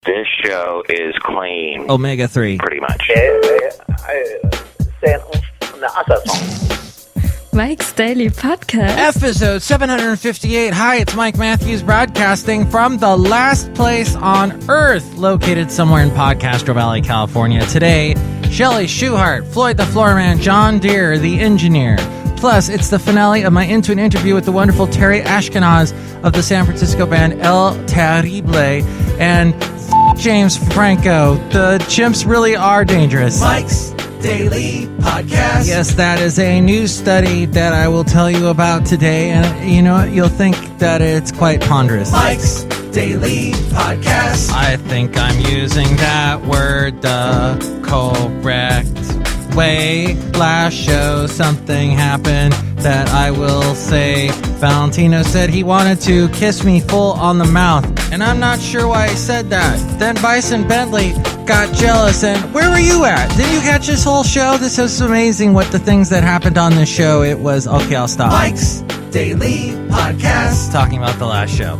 This show is clean. Omega-3. Pretty much. Mike's Daily Podcast. Episode 758. Hi, it's Mike Matthews broadcasting from the last place on Earth, located somewhere in Podcastro Valley, California. Today, Chely Shoehart, Floyd the Floorman, John Deere, the engineer. Plus, it's the finale of my Into an interview with the wonderful TERRY ASHKINOS of the San Francisco band El Terrible, and James Franco. The chimps really are dangerous. Mike's Daily Podcast. Yes, that is a news study that I will tell you about today, and you know what? You'll think that it's quite ponderous. Mike's Daily Podcast. I think I'm using that word the correct way. Last show, something happened that I will say. Valentino said he wanted to kiss me full on the mouth, and I'm not sure why he said that. Then Bison Bentley got jealous, and where were you at? Didn't you catch this whole show? This is amazing what the things that happened on this show. It was, okay, I'll stop. Mike's Daily Podcast. Talking about the last show.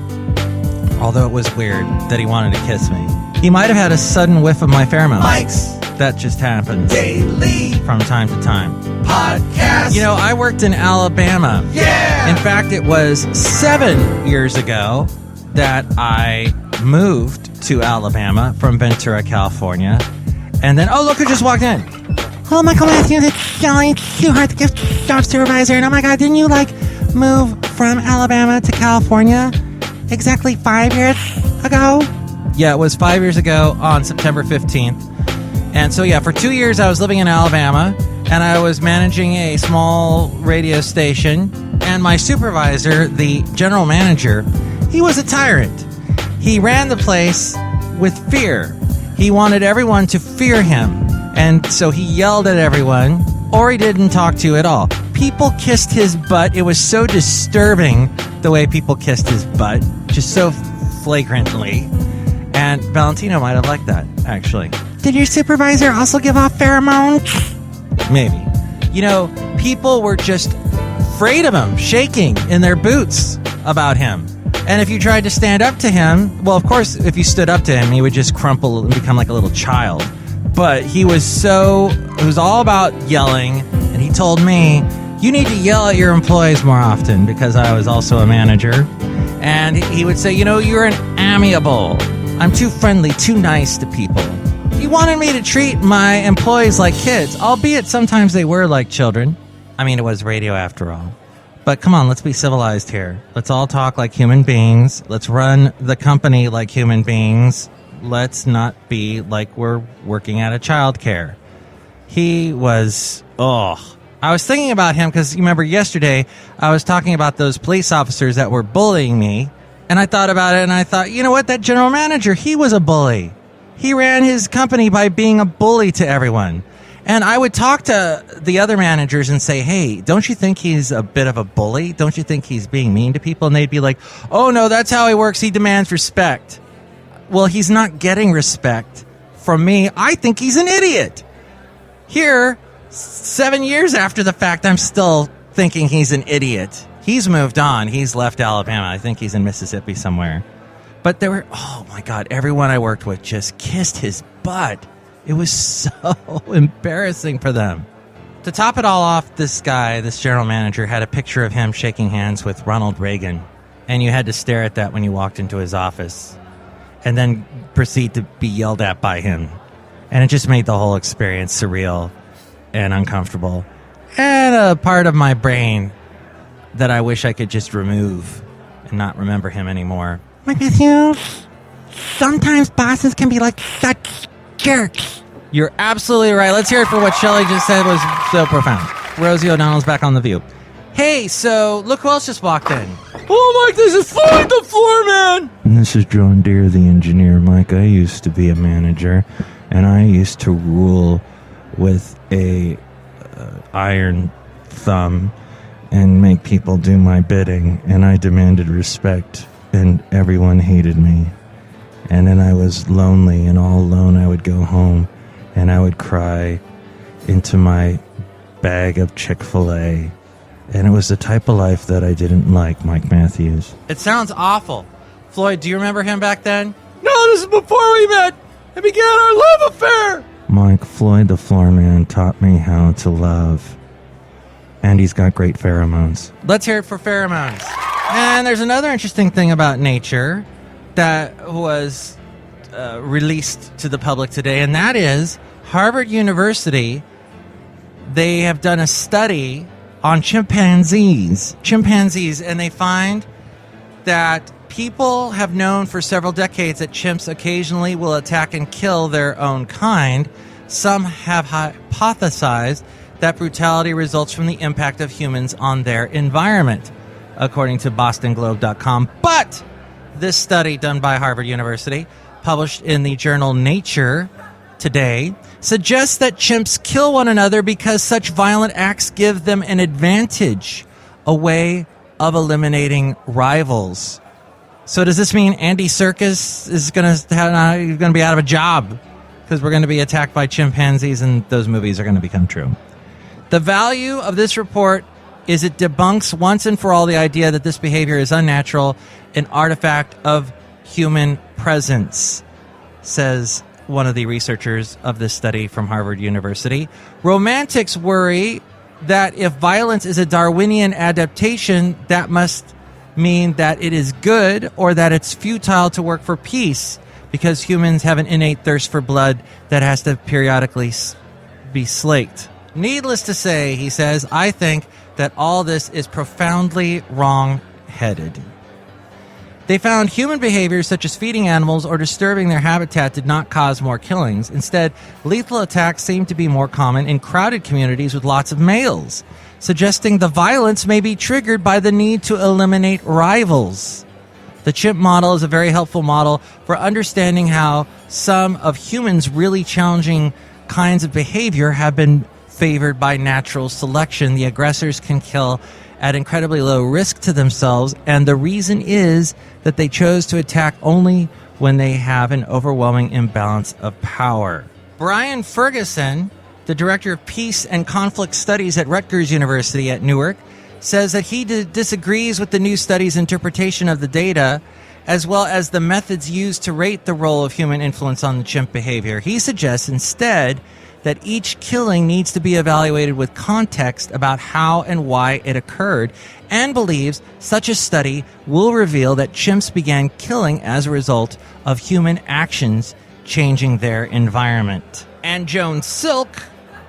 Although it was weird that he wanted to kiss me. He might have had a sudden whiff of my pheromones. Mike's That just happens Daily from time to time. Podcast. You know, I worked in Alabama. Yeah! In fact, it was 7 years ago that I moved to Alabama from Ventura, California. And then, oh, look who just walked in. Hello, Michael Matthews. It's Chely Shoehart, the gift shop supervisor. And oh my God, didn't you, move from Alabama to California exactly 5 years ago? Yeah, it was 5 years ago on September 15th. And so, yeah, for 2 years I was living in Alabama, and I was managing a small radio station. And my supervisor, the general manager, he was a tyrant. He ran the place with fear. He wanted everyone to fear him. And so he yelled at everyone, or he didn't talk to you at all. People kissed his butt. It was so disturbing the way people kissed his butt, just so flagrantly. And Valentino might have liked that, actually. Did your supervisor also give off pheromones? Maybe. You know, people were just afraid of him, shaking in their boots about him. And if you tried to stand up to him, well, of course, if you stood up to him, he would just crumple and become like a little child. But it was all about yelling. And he told me, you need to yell at your employees more often, because I was also a manager. And he would say, you're an amiable. I'm too friendly, too nice to people. He wanted me to treat my employees like kids, albeit sometimes they were like children. I mean, it was radio after all. But come on, let's be civilized here. Let's all talk like human beings. Let's run the company like human beings. Let's not be like we're working at a childcare. He was, I was thinking about him because you remember yesterday I was talking about those police officers that were bullying me. And I thought about it, and I thought, you know what? That general manager, he was a bully. He ran his company by being a bully to everyone. And I would talk to the other managers and say, hey, don't you think he's a bit of a bully? Don't you think he's being mean to people? And they'd be like, oh, no, that's how he works. He demands respect. Well, he's not getting respect from me. I think he's an idiot. Here, 7 years after the fact, I'm still thinking he's an idiot. He's moved on. He's left Alabama. I think he's in Mississippi somewhere. But there were, oh my God, everyone I worked with just kissed his butt. It was so embarrassing for them. To top it all off, this guy, this general manager, had a picture of him shaking hands with Ronald Reagan. And you had to stare at that when you walked into his office. And then proceed to be yelled at by him. And it just made the whole experience surreal and uncomfortable. And a part of my brain that I wish I could just remove and not remember him anymore. Mike Matthews, sometimes bosses can be like such jerks. You're absolutely right. Let's hear it for what Chely just said was so profound. Rosie O'Donnell's back on the View. Hey, so look who else just walked in. Oh, Mike, this is Floyd the Floorman. And this is John Deere, the engineer. Mike, I used to be a manager, and I used to rule with a iron thumb and make people do my bidding, and I demanded respect, and everyone hated me. And then I was lonely, and all alone I would go home, and I would cry into my bag of Chick-fil-A. And it was the type of life that I didn't like, Mike Matthews. It sounds awful. Floyd, do you remember him back then? No, this is before we met and began our love affair. Mike, Floyd the Floorman taught me how to love. And he's got great pheromones. Let's hear it for pheromones. And there's another interesting thing about nature that was released to the public today, and that is Harvard University. They have done a study on chimpanzees, and they find that people have known for several decades that chimps occasionally will attack and kill their own kind. Some have hypothesized that brutality results from the impact of humans on their environment, according to BostonGlobe.com. But this study done by Harvard University, published in the journal Nature today, suggests that chimps kill one another because such violent acts give them an advantage, a way of eliminating rivals. So does this mean Andy Serkis is going to be out of a job because we're going to be attacked by chimpanzees and those movies are going to become true? The value of this report is it debunks once and for all the idea that this behavior is unnatural, an artifact of human presence, says one of the researchers of this study from Harvard University. Romantics worry that if violence is a Darwinian adaptation, that must mean that it is good or that it's futile to work for peace because humans have an innate thirst for blood that has to periodically be slaked. Needless to say, he says, I think that all this is profoundly wrong-headed. They found human behaviors such as feeding animals or disturbing their habitat did not cause more killings. Instead, lethal attacks seem to be more common in crowded communities with lots of males, suggesting the violence may be triggered by the need to eliminate rivals. The chimp model is a very helpful model for understanding how some of humans' really challenging kinds of behavior have been favored by natural selection. The aggressors can kill at incredibly low risk to themselves, and the reason is that they chose to attack only when they have an overwhelming imbalance of power. Brian Ferguson, the director of Peace and Conflict Studies at Rutgers University at Newark, says that he disagrees with the new study's interpretation of the data, as well as the methods used to rate the role of human influence on the chimp behavior. He suggests instead that each killing needs to be evaluated with context about how and why it occurred, and believes such a study will reveal that chimps began killing as a result of human actions changing their environment. And Joan Silk,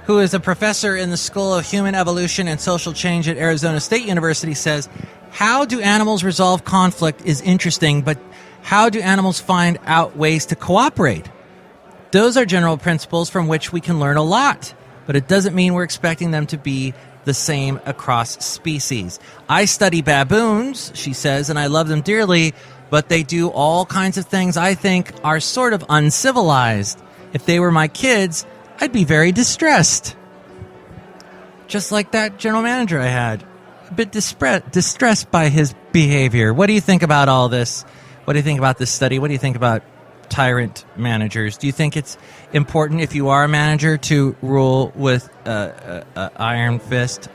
who is a professor in the School of Human Evolution and Social Change at Arizona State University, says, how do animals resolve conflict is interesting, but how do animals find out ways to cooperate? Those are general principles from which we can learn a lot, but it doesn't mean we're expecting them to be the same across species. I study baboons, she says, and I love them dearly, but they do all kinds of things I think are sort of uncivilized. If they were my kids, I'd be very distressed. Just like that general manager I had. A bit distressed by his behavior. What do you think about all this? What do you think about this study? What do you think about tyrant managers? Do you think it's important, if you are a manager, to rule with iron fist,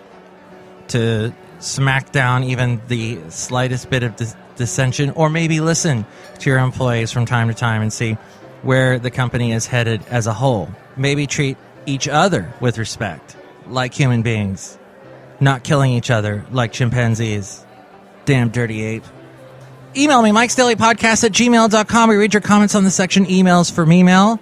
to smack down even the slightest bit of dissension, or maybe listen to your employees from time to time and see where the company is headed as a whole? Maybe treat each other with respect, like human beings, not killing each other like chimpanzees. Damn dirty ape. Email me, MIKEs-DAILY-PODCAST@gmail.com. We read your comments on the section emails for me-mail.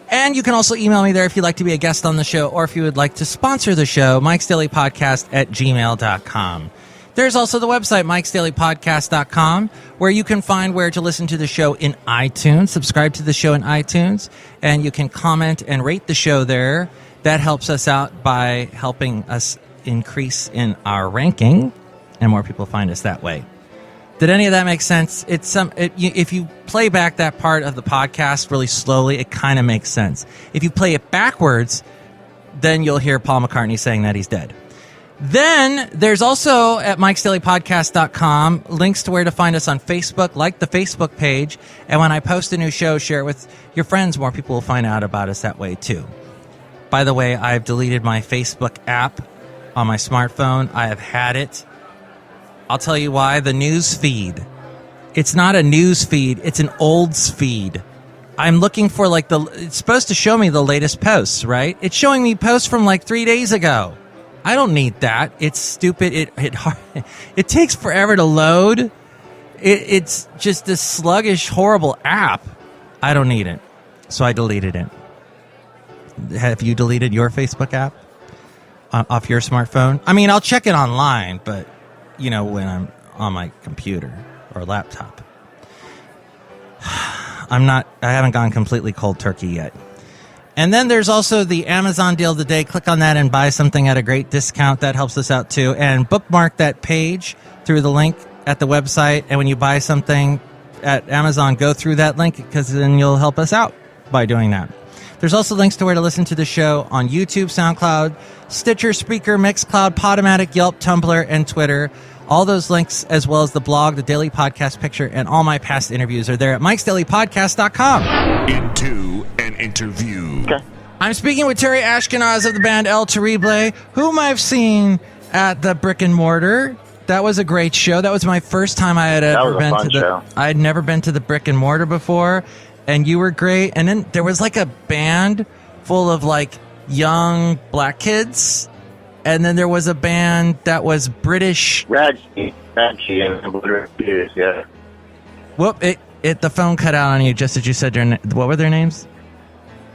And you can also email me there if you'd like to be a guest on the show, or if you would like to sponsor the show, MIKEs-DAILY-PODCAST@gmail.com. There's also the website, MIKEs-DAILY-PODCAST.com, where you can find where to listen to the show in iTunes. Subscribe to the show in iTunes, and you can comment and rate the show there. That helps us out by helping us increase in our ranking, and more people find us that way. Did any of that make sense? If you play back that part of the podcast really slowly, it kind of makes sense. If you play it backwards, then you'll hear Paul McCartney saying that he's dead. Then there's also at MIKEs-DAILY-PODCAST.com links to where to find us on Facebook. Like the Facebook page, and when I post a new show, share it with your friends. More people will find out about us that way too. By the way, I've deleted my Facebook app on my smartphone. I have had it. I'll tell you why. The news feed It's not a news feed. It's an olds feed. I'm looking for it's supposed to show me the latest posts, right? It's showing me posts from 3 days ago. I don't need that. It's stupid. It takes forever to load. It's just this sluggish, horrible app. I don't need it. So I deleted it. Have you deleted your Facebook app off your smartphone? I mean, I'll check it online, but, when I'm on my computer or laptop. I haven't gone completely cold turkey yet. And then there's also the Amazon deal of the day. Click on that and buy something at a great discount. That helps us out too. And bookmark that page through the link at the website. And when you buy something at Amazon, go through that link because then you'll help us out by doing that. There's also links to where to listen to the show on YouTube, SoundCloud, Stitcher, Spreaker, Mixcloud, Podomatic, Yelp, Tumblr, and Twitter. All those links, as well as the blog, the daily podcast picture, and all my past interviews are there at MIKEs-DAILY-PODCAST.com. Into an interview. Okay. I'm speaking with Terry Ashkinos of the band El Terrible, whom I've seen at the Brick and Mortar. That was a great show. That was my first time I had ever been to the. I had never been to the Brick and Mortar before, and you were great. And then there was a band full of young black kids. And then there was a band that was British. Radkey and Blood Red Shoes, yeah. Whoop! The phone cut out on you just as you said their. What were their names?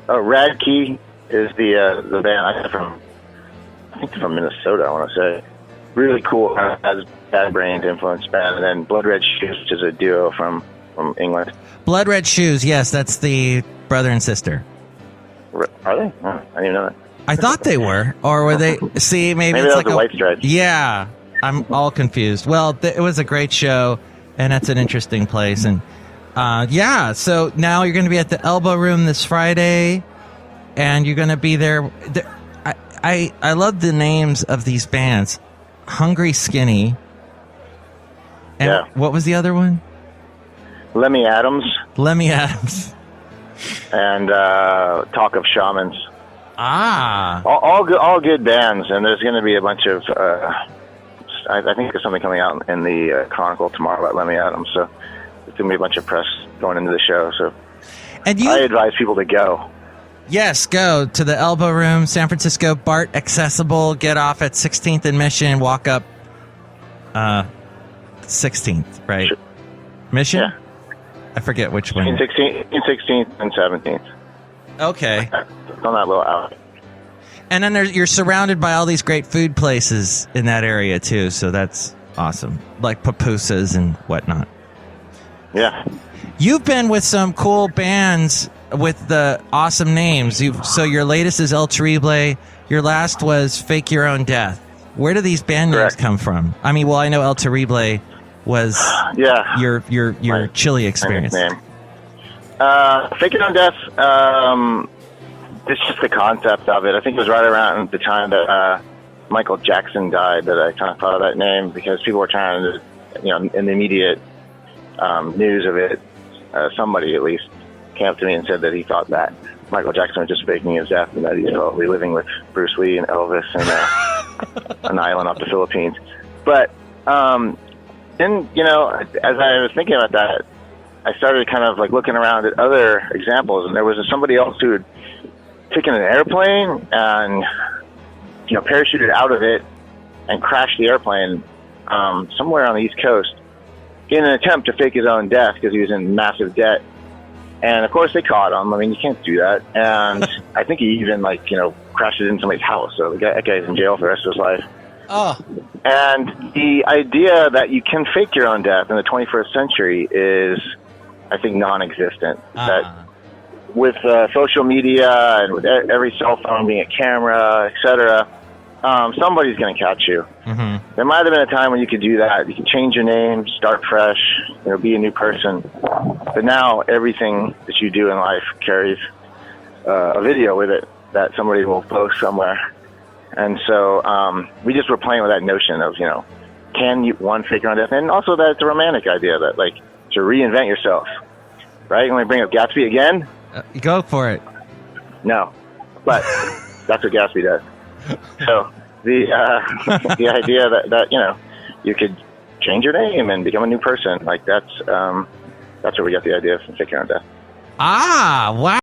Oh, Radkey is the band. I think they're from Minnesota. I want to say really cool. Has Bad Brains influenced band, and then Blood Red Shoes, which is a duo from England. Blood Red Shoes, yes, that's the brother and sister. Are they? Oh, I didn't even know that. I thought they were, or were they? See, maybe it's that was the White Stripes. Yeah, I'm all confused. Well, it was a great show, and that's an interesting place. And so now you're going to be at the Elbow Room this Friday, and you're going to be there. I love the names of these bands: Hungry Skinny. And yeah. What was the other one? Lemmy Adams. And Talk of Shamans. Ah. All good bands, and there's going to be a bunch of. I think there's something coming out in the Chronicle tomorrow about Lemmy Adams, so there's going to be a bunch of press going into the show. So, I advise people to go. Yes, go to the Elbow Room, San Francisco, BART accessible. Get off at 16th and Mission. Walk up 16th, right? Sure. Mission? Yeah. I forget which one. 16th and 17th. Okay. It's on that little alley. And then you're surrounded by all these great food places in that area, too, so that's awesome. Like pupusas and whatnot. Yeah. You've been with some cool bands with the awesome names. So your latest is El Terrible. Your last was Fake Your Own Death. Where do these band names come from? I mean, well, I know El Terrible was your Chely experience. Fake Your Own Death, it's just the concept of it. I think it was right around the time that Michael Jackson died that I kind of thought of that name because people were trying to, in the immediate news of it, somebody at least came up to me and said that he thought that Michael Jackson was just faking his death and that he's probably living with Bruce Lee and Elvis in an island off the Philippines. But then, as I was thinking about that, I started kind of looking around at other examples, and there was somebody else who had taken an airplane and, parachuted out of it and crashed the airplane somewhere on the East Coast in an attempt to fake his own death because he was in massive debt. And, of course, they caught him. I mean, you can't do that. And I think he even, crashed it in somebody's house. So that guy's in jail for the rest of his life. Oh. And the idea that you can fake your own death in the 21st century is, I think, non-existent. That with social media and with every cell phone being a camera, etc., somebody's going to catch you. Mm-hmm. There might have been a time when you could do that. You could change your name, start fresh, be a new person. But now everything that you do in life carries a video with it that somebody will post somewhere. And so we just were playing with that notion of, can you, one, fake your own death? And also that it's a romantic idea that, to reinvent yourself. Right? You want to bring up Gatsby again? Go for it. No. But that's what Gatsby does. So the idea that you could change your name and become a new person. Like that's where we got the idea from Faking Our Death. Ah, wow.